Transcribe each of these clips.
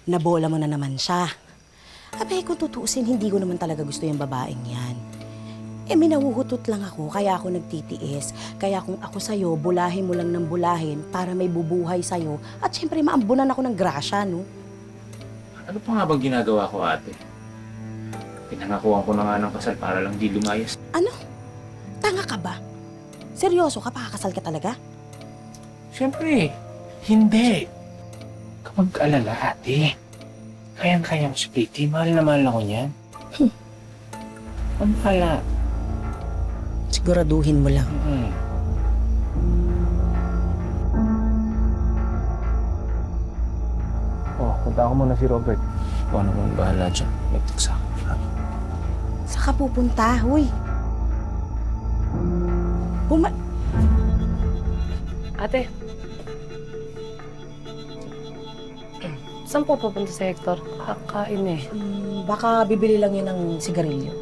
nabola mo na naman siya. Abay, kung tutuusin, hindi ko naman talaga gusto yung babaeng yan. Minahuhutot lang ako, kaya ako nagtitiis. Kaya kung ako sa'yo, bulahin mo lang ng bulahin para may bubuhay sa'yo. At syempre, maambunan ako ng grasya, no? Ano pa nga bang ginagawa ko, ate? Pinangakuhan ko na nga ng kasal para lang di lumayas. Ano? Tanga ka ba? Seryoso ka? Pakakasal ka talaga? Siyempre, hindi. Kapag alala, ate, kayang-kayang splitty. Mahal na mahal ako niyan. Ano kala? Siguraduhin mo lang. Punta ko muna si Robert. Kung ano mong bahala dyan. May text ako. Saan ka pupunta, huy? Ate. Saan po pupunta si Hector? Kakain eh. Baka bibili lang yun ng sigarilyo.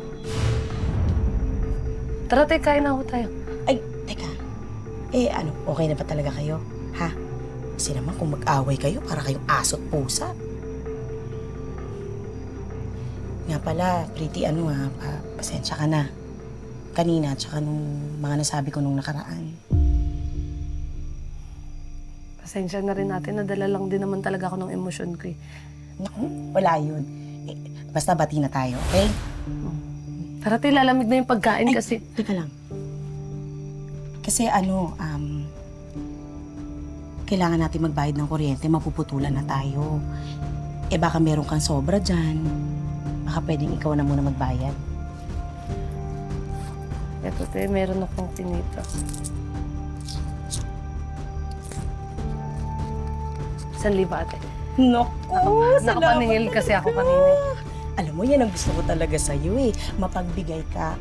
Tara, te, kain na ako tayo. Ay, teka. Ano, okay na ba talaga kayo? Ha? Kasi naman kung mag-away kayo, para kayong aso't pusa. Nga pala, pretty pasensya ka na. Kanina, tsaka nung mga nasabi ko nung nakaraan. Pasensya na rin natin. Nadala lang din naman talaga ako ng emosyon ko eh. Naku, wala yun. Basta bati na tayo, okay? Tara, te, lalamig na yung pagkain kasi... Teka lang. Kasi kailangan natin magbayad ng kuryente, mapuputulan na tayo. Baka meron kang sobra dyan. Baka pwedeng ikaw na muna magbayad. Eto, te, meron akong tinita. 1,000, ate. Naku, Nakapaningil kasi ako kanina. Alam mo, yan ang gusto ko talaga sa'yo eh. Mapagbigay ka.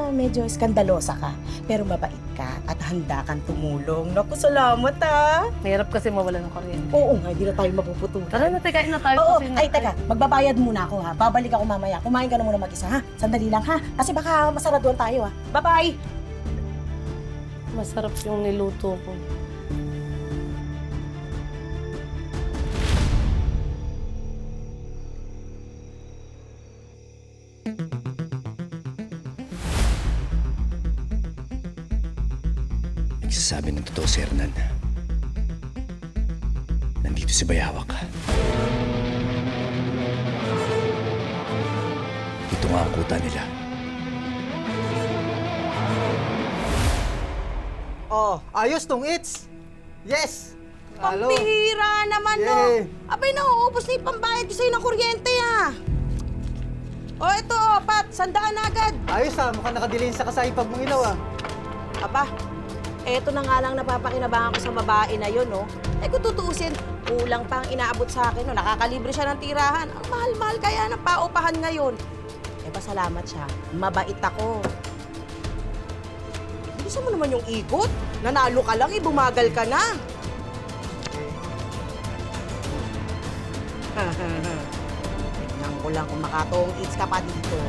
Medyo skandalosa ka, pero mabait ka at handa kang tumulong. Naku, salamat Mahirap kasi mawala ng kuryente. Oo nga, hindi na tayo mapuputulan. Tara na, te, kain na tayo. Oo, kasi ay teka, magbabayad muna ako ha. Babalik ako mamaya. Kumain ka na muna mag-isa ha. Sandali lang ha. Kasi baka masaraduan tayo ha. Bye-bye! Masarap yung niluto ko. Nagsasabi ng totoo si Hernan. Nandito si Bayawak. Ito nga ang kuta nila. Oh, ayos tong Eats. Yes. Halo. Pambihira naman Yay. no. Abay, nauubos na yung pambayad ko sa'yo ng kuryente ito Pat, 100 na agad. Ayos mukhang nakadilin sa kasaypag mong ilaw Aba, eto na nga lang napapakinabangan ko sa babae na yun, no? Kung tutuusin, kulang pa ang inaabot sa akin, no? Nakakalibre siya ng tirahan. Ang mahal-mahal kaya ng paupahan ngayon. Pasalamat siya. Mabait ako. Bisa mo naman yung ikot. Nanalo ka lang, bumagal ka na. Tignan ko lang kung makatong eats ka pa dito.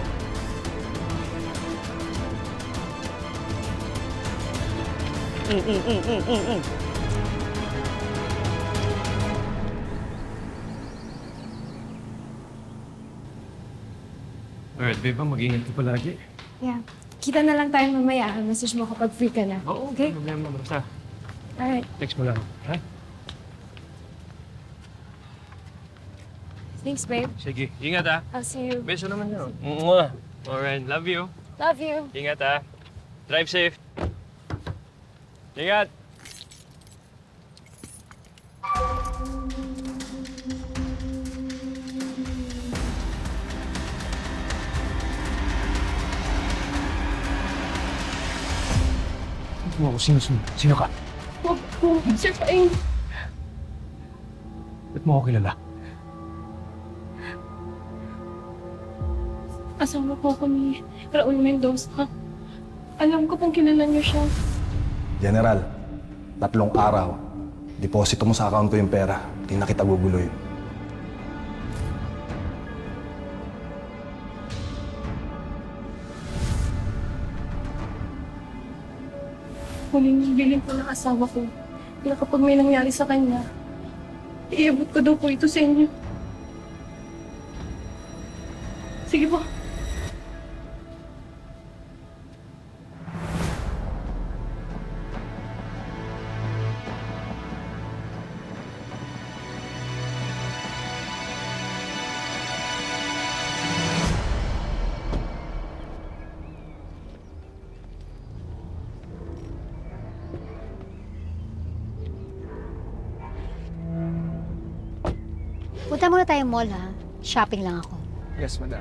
Alright, babe, mag-ingat ka palagi. Yeah. Kita na lang tayo mamaya. Message mo kapag free ka na. Oo, Okay? problema. Basta, Alright. text mo lang. Ha? Thanks, babe. Sige, ingat ha. I'll see you. Beso naman yun. Mwah. Alright, love you. Love you. Ingat ha. Drive safe. Ingat. Sino ka? Huwag po. Sir Paing. Ba't mo ako kilala? Asawa po ako ni Raul Mendoza. Alam ko pong kilala niyo siya. General, 3 araw. Deposito mo sa account ko yung pera. Hindi na kita guguloy. Huling bilin po ng asawa ko na kapag may nangyari sa kanya, iabot ko daw po ito sa inyo. Sige po. Punta muna tayong mall, ha? Shopping lang ako. Yes, madam.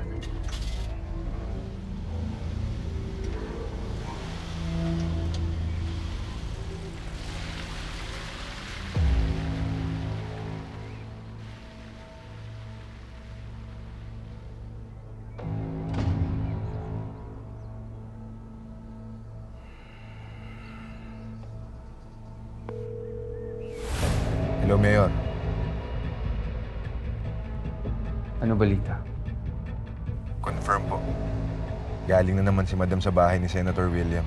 Hello, Mayor. Ano balita? Confirm po. Galing na naman si Madam sa bahay ni Senator William.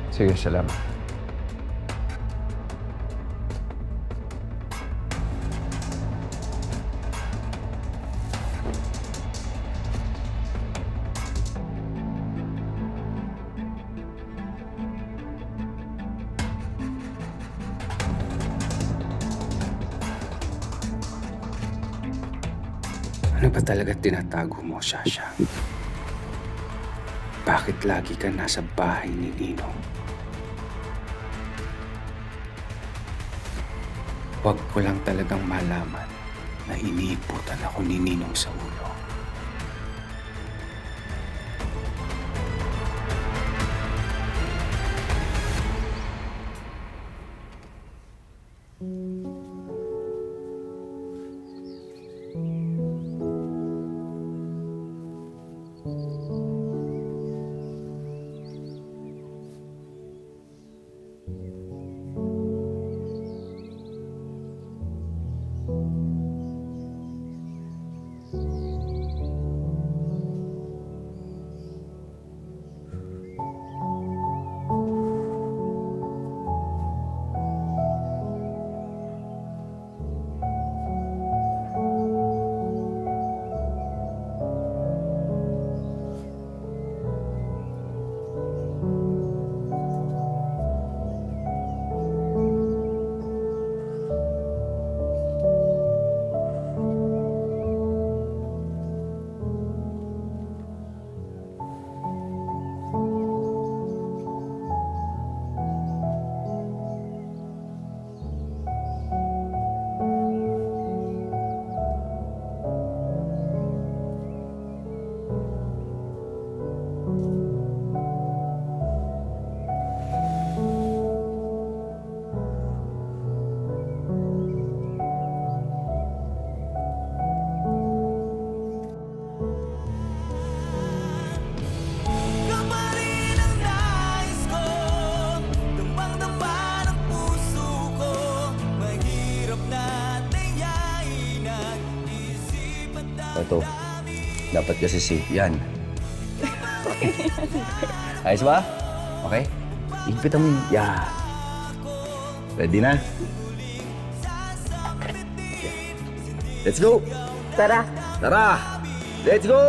Sige, salamat. Ano ba talaga tinatago mo, Sasha? Bakit lagi ka nasa bahay ni Ninong? Huwag ko lang talagang malaman na iniiputan ako ni Ninong sa ulo. Ito, dapat kasi safe yan. Ayos ba? Okay? Higpitan mo yun. Yeah. Ready na? Let's go! Tara! Tara! Let's go!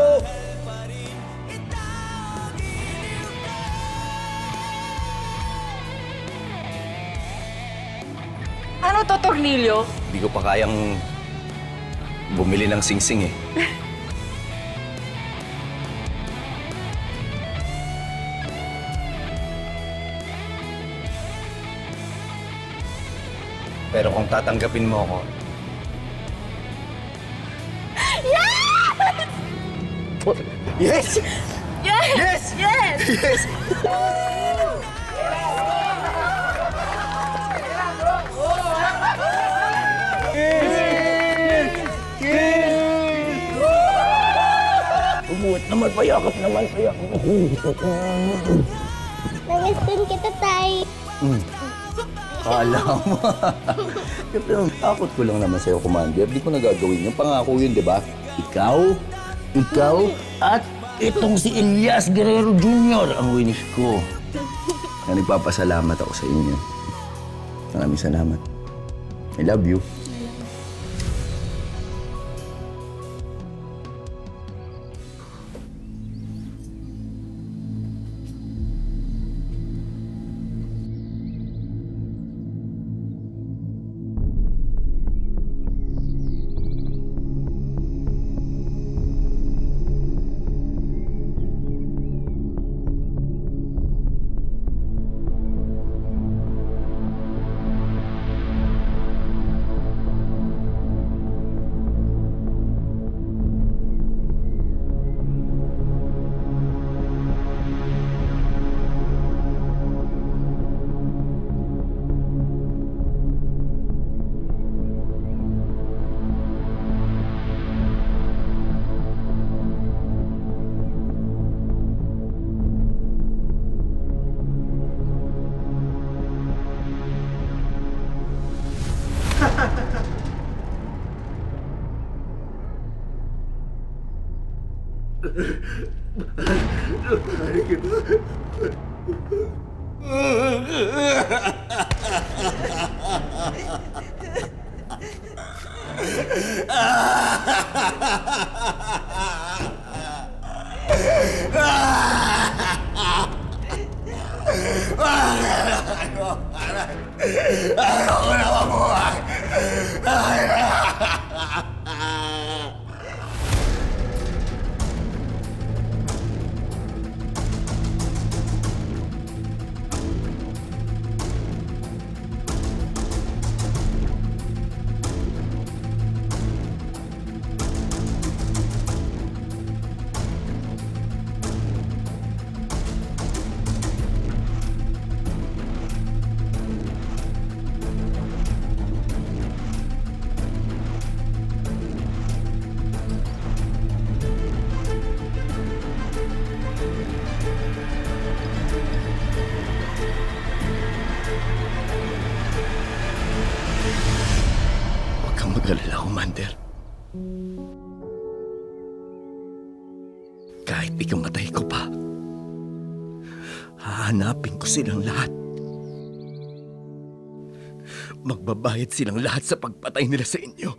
Ano to, tornilyo? Hindi ko pa kayang bumili ng singsing eh. Pero kung tatanggapin mo ako... Yes! Yes! Yes! Yes! Umuot naman, payakap naman, payakap. Nag-spin kita, Tay. Kala mo. Pero takot ko lang naman sa'yo, Commander. Di ko nagagawin yung pangako yun, di ba? Ikaw, at itong si Elias Guerrero Jr. ang wish ko. Kaya nagpapasalamat ako sa inyo. Maraming salamat. I love you. Huwag kang mag-alala, Commander. Kahit ikamatay ko pa, hahanapin ko silang lahat. Magbabayad silang lahat sa pagpatay nila sa inyo.